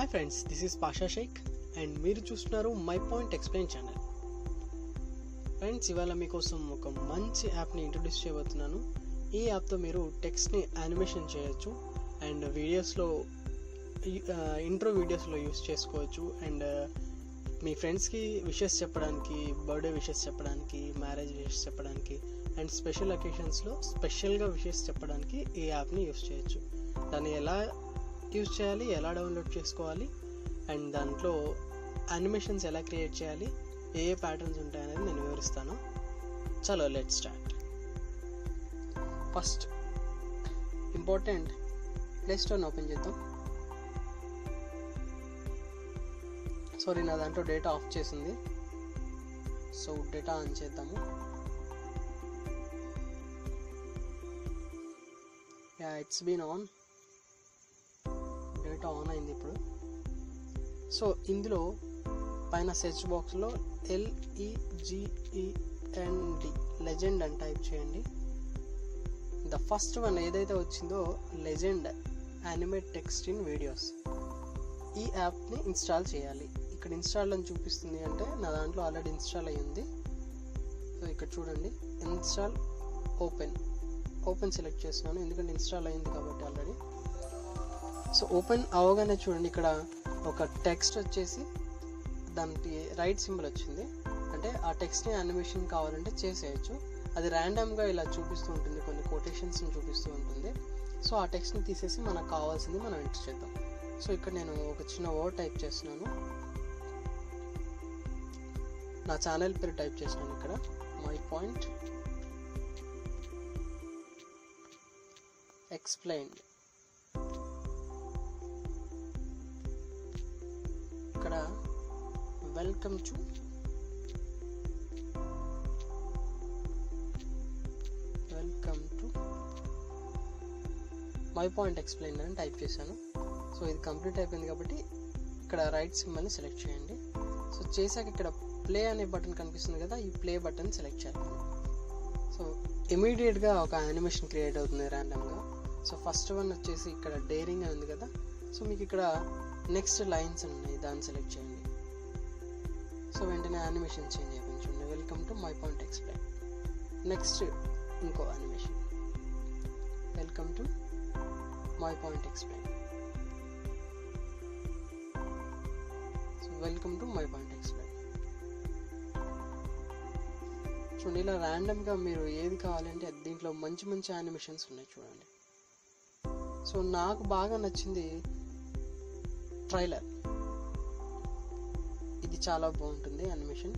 Hi friends, this is Pasha Shaik and మీరు చూస్తున్నారు my point explain channel. Friends, ఇవాళ మీకోసం ఒక మంచి యాప్ని ఇంట్రొడ్యూస్ చేయబోతున్నాను. ఈ యాప్తో మీరు టెక్స్ట్ని యానిమేషన్ చేయొచ్చు అండ్ వీడియోస్లో ఇంట్రో వీడియోస్లో యూస్ చేసుకోవచ్చు. అండ్ మీ ఫ్రెండ్స్కి విషెస్ చెప్పడానికి, బర్త్డే విషెస్ చెప్పడానికి, మ్యారేజ్ విషెస్ చెప్పడానికి అండ్ స్పెషల్ అకేషన్స్లో స్పెషల్గా విషెస్ చెప్పడానికి ఈ యాప్ని యూస్ చేయొచ్చు. దాన్ని ఎలా యూజ్ చేయాలి, ఎలా డౌన్లోడ్ చేసుకోవాలి అండ్ దాంట్లో యానిమేషన్స్ ఎలా క్రియేట్ చేయాలి, ఏ ప్యాటర్న్స్ ఉంటాయనేది నేను వివరిస్తాను. చలో let start. First important, play స్టోర్ని ఓపెన్ చేద్దాం. సారీ, నా దాంట్లో డేటా ఆఫ్ చేసింది, సో డేటా ఆన్ చేద్దాము. Yeah, it's been on. Data on అయింది ఇప్పుడు. సో ఇందులో పైన సెర్చ్ బాక్స్లో LEGEND లెజెండ్ అని టైప్ చేయండి. ద ఫస్ట్ వన్ ఏదైతే వచ్చిందో legend animate text in videos, ఈ యాప్ని ఇన్స్టాల్ చేయాలి. ఇక్కడ ఇన్స్టాల్ అని చూపిస్తుంది, అంటే నా దాంట్లో ఆల్రెడీ ఇన్స్టాల్ అయ్యింది. సో ఇక్కడ చూడండి, ఇన్స్టాల్ ఓపెన్ సెలెక్ట్ చేస్తున్నాను, ఎందుకంటే ఇన్స్టాల్ అయింది కాబట్టి ఆల్రెడీ. సో ఓపెన్ అవగానే చూడండి, ఇక్కడ ఒక టెక్స్ట్ వచ్చేసి దానికి రైట్ సింబల్ వచ్చింది, అంటే ఆ టెక్స్ట్ని యానిమేషన్ కావాలంటే చేసేయచ్చు. అది ర్యాండమ్గా ఇలా చూపిస్తూ ఉంటుంది, కొన్ని కొటేషన్స్ని చూపిస్తూ ఉంటుంది. సో ఆ టెక్స్ట్ని తీసేసి మనకు కావాల్సింది మనం ఎంటర్ చేద్దాం. సో ఇక్కడ నేను ఒక చిన్న వర్డ్ టైప్ చేస్తున్నాను, నా ఛానల్ పేరు టైప్ చేస్తున్నాను. ఇక్కడ మై పాయింట్ ఎక్స్ప్లెయిన్డ్. ఇక్కడ welcome to my point explain అని టైప్ చేశాను. సో ఇది కంప్లీట్ అయిపోయింది కాబట్టి ఇక్కడ రైట్ సింబల్ని సెలెక్ట్ చేయండి. సో చేశాక ఇక్కడ ప్లే అనే బటన్ కనిపిస్తుంది కదా, ఈ ప్లే బటన్ సెలెక్ట్ చేయాలి. సో ఇమీడియట్గా ఒక యానిమేషన్ క్రియేట్ అవుతుంది ర్యాండమ్గా. సో ఫస్ట్ వన్ వచ్చేసి ఇక్కడ డేరింగ్ అని ఉంది కదా, సో మీకు ఇక్కడ నెక్స్ట్ లైన్స్ ఉన్నాయి, దాన్ని సెలెక్ట్ చేయండి. సో వెంటనే యానిమేషన్ చేంజ్ అయిపోయింది చూడండి, welcome to my point explain. Next ఇంకో animation, welcome to my point explain. So welcome to my point explain. చూడండి, ఇలా ర్యాండమ్గా మీరు ఏది కావాలంటే దీంట్లో మంచి మంచి యానిమేషన్స్ ఉన్నాయి చూడండి. సో నాకు బాగా నచ్చింది ట్రైలర్, ఇది చాలా బాగుంటుంది యానిమేషన్.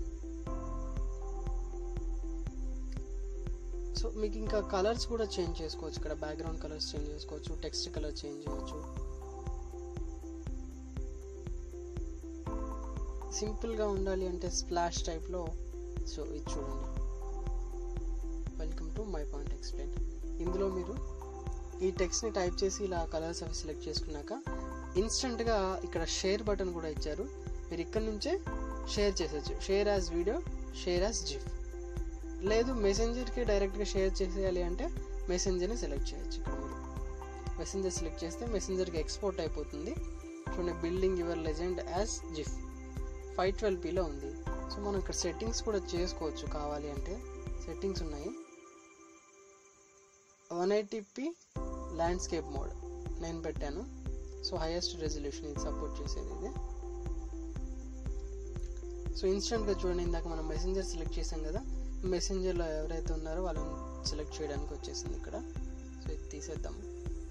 సో మీకు ఇంకా కలర్స్ కూడా చేంజ్ చేసుకోవచ్చు, ఇక్కడ బ్యాక్గ్రౌండ్ కలర్స్ చేంజ్ చేసుకోవచ్చు, టెక్స్ట్ కలర్ చేంజ్ చేయవచ్చు. సింపుల్గా ఉండాలి అంటే స్ప్లాష్ టైప్లో. సో ఇది చూడండి, welcome to my point explain. ఇందులో మీరు ఈ టెక్స్ట్ని టైప్ చేసి ఇలా కలర్స్ అవి సెలెక్ట్ చేసుకున్నాక ఇన్స్టెంట్గా ఇక్కడ షేర్ బటన్ కూడా ఇచ్చారు, మీరు ఇక్కడ నుంచే షేర్ చేసేయచ్చు. Share as video, share as GIF. లేదు మెసెంజర్కి డైరెక్ట్గా షేర్ చేసేయాలి అంటే మెసెంజర్ని సెలెక్ట్ చేయొచ్చు. ఇక్కడ మీరు మెసెంజర్ సెలెక్ట్ చేస్తే మెసెంజర్కి ఎక్స్పోర్ట్ అయిపోతుంది. చూడండి, building your legend as GIF 512pలో ఉంది. సో మనం ఇక్కడ సెట్టింగ్స్ కూడా చేసుకోవచ్చు, కావాలి అంటే సెట్టింగ్స్ ఉన్నాయి. 180p ల్యాండ్స్కేప్ మోడ్ నేను పెట్టాను. సో హైయెస్ట్ రెజల్యూషన్ ఇది సపోర్ట్ చేసేది ఇది. సో ఇన్స్టెంట్గా చూడండి, ఇందాక మనం మెసెంజర్ సెలెక్ట్ చేసాం కదా, మెసెంజర్లో ఎవరైతే ఉన్నారో వాళ్ళని సెలెక్ట్ చేయడానికి వచ్చేసింది ఇక్కడ. సో ఇది తీసేద్దాము,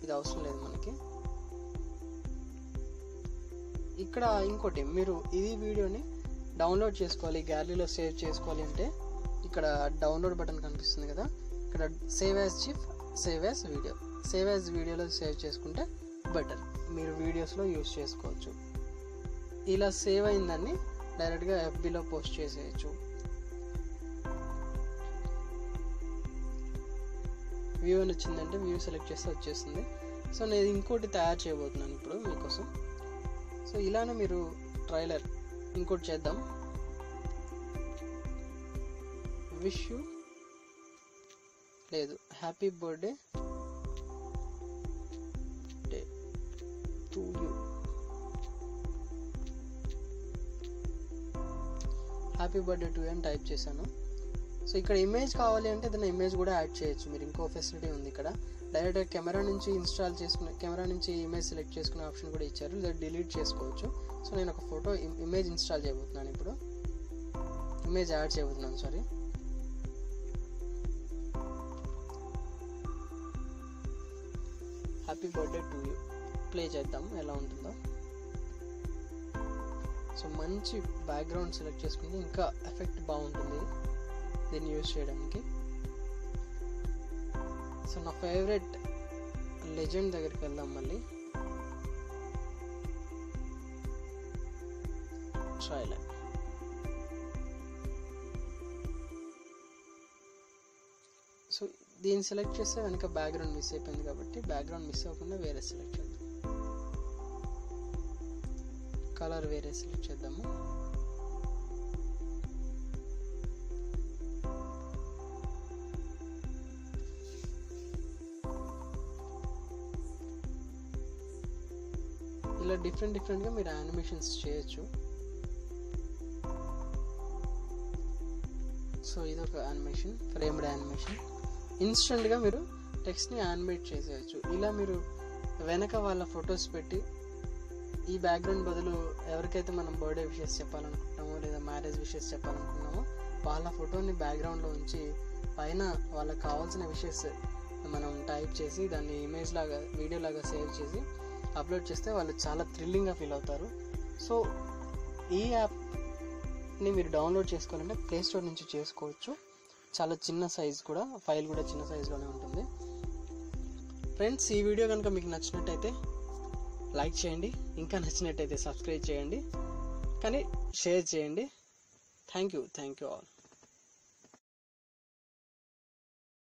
ఇది అవసరం లేదు మనకి. ఇక్కడ ఇంకోటి, మీరు ఈ వీడియోని డౌన్లోడ్ చేసుకోవాలి, గ్యాలరీలో సేవ్ చేసుకోవాలి అంటే ఇక్కడ డౌన్లోడ్ బటన్ కనిపిస్తుంది కదా, ఇక్కడ save as GIF, save as video. Save as వీడియోలో సేవ్ చేసుకుంటే బెటర్, మీరు వీడియోస్లో యూజ్ చేసుకోవచ్చు. ఇలా సేవ్ అయిందాన్ని డైరెక్ట్గా FBలో పోస్ట్ చేసేయచ్చు. వ్యూ అని వచ్చిందంటే వ్యూ సెలెక్ట్ చేస్తే వచ్చేస్తుంది. సో నేను ఇంకోటి తయారు చేయబోతున్నాను ఇప్పుడు మీకోసం. సో ఇలానే మీరు ట్రైలర్ ఇంకోటి చేద్దాం. విష్ యూ లేదు happy birthday day to you happy birthday to అని టైప్ చేశాను. సో ఇక్కడ ఇమేజ్ కావాలి అంటే ఏదైనా ఇమేజ్ కూడా యాడ్ చేయొచ్చు. మీరు ఇంకో ఫెసిలిటీ ఉంది ఇక్కడ, డైరెక్ట్గా కెమెరా నుంచి కెమెరా నుంచి ఇమేజ్ సెలెక్ట్ చేసుకునే ఆప్షన్ కూడా ఇచ్చారు, లేదా డిలీట్ చేసుకోవచ్చు. సో నేను ఒక ఫోటో ఇమేజ్ ఇన్స్టాల్ చేయబోతున్నాను, ఇప్పుడు ఇమేజ్ యాడ్ చేయబోతున్నాను. Sorry, happy birthday to you play చేద్దాము ఎలా ఉంటుందో. సో మంచి బ్యాక్గ్రౌండ్ సెలెక్ట్ చేసుకుంటే ఇంకా ఎఫెక్ట్ బాగుంటుంది దీన్ని యూజ్ చేయడానికి. సో నా ఫేవరెట్ లెజెండ్ దగ్గరికి వెళ్దాం మళ్ళీ. ట్రైలర్. సో దీన్ని సెలెక్ట్ చేస్తే వెనక బ్యాక్గ్రౌండ్ మిస్ అయిపోయింది కాబట్టి బ్యాక్గ్రౌండ్ మిస్ అవ్వకుండా వేరే సెలెక్ట్ చేద్దాం. కలర్ వేరే సెలెక్ట్ చేద్దాము. ఇలా డిఫరెంట్గా మీరు యానిమేషన్స్ చేయొచ్చు. సో ఇదొక యానిమేషన్, ఫ్రేమ్డ్ యానిమేషన్. ఇన్స్టెంట్గా మీరు టెక్స్ట్ని యానిమేట్ చేసేయచ్చు. ఇలా మీరు వెనక వాళ్ళ ఫొటోస్ పెట్టి ఈ బ్యాక్గ్రౌండ్ బదులు ఎవరికైతే మనం బర్త్డే విషెస్ చెప్పాలనుకుంటున్నామో లేదా మ్యారేజ్ విషెస్ చెప్పాలనుకుంటున్నామో వాళ్ళ ఫోటోని బ్యాక్గ్రౌండ్లో ఉంచి పైన వాళ్ళకి కావాల్సిన విషెస్ మనం టైప్ చేసి దాన్ని ఇమేజ్ లాగా వీడియో లాగా సేవ్ చేసి అప్లోడ్ చేస్తే వాళ్ళు చాలా థ్రిల్లింగ్గా ఫీల్ అవుతారు. సో ఈ యాప్ని మీరు డౌన్లోడ్ చేసుకోవాలంటే ప్లే స్టోర్ నుంచి చేసుకోవచ్చు. చాలా చిన్న సైజ్ కూడా, ఫైల్ కూడా చిన్న సైజులోనే ఉంటుంది. ఫ్రెండ్స్, ఈ వీడియో కనుక మీకు నచ్చినట్టయితే లైక్ చేయండి, ఇంకా నచ్చినట్టయితే సబ్స్క్రైబ్ చేయండి, కానీ షేర్ చేయండి. Thank you all.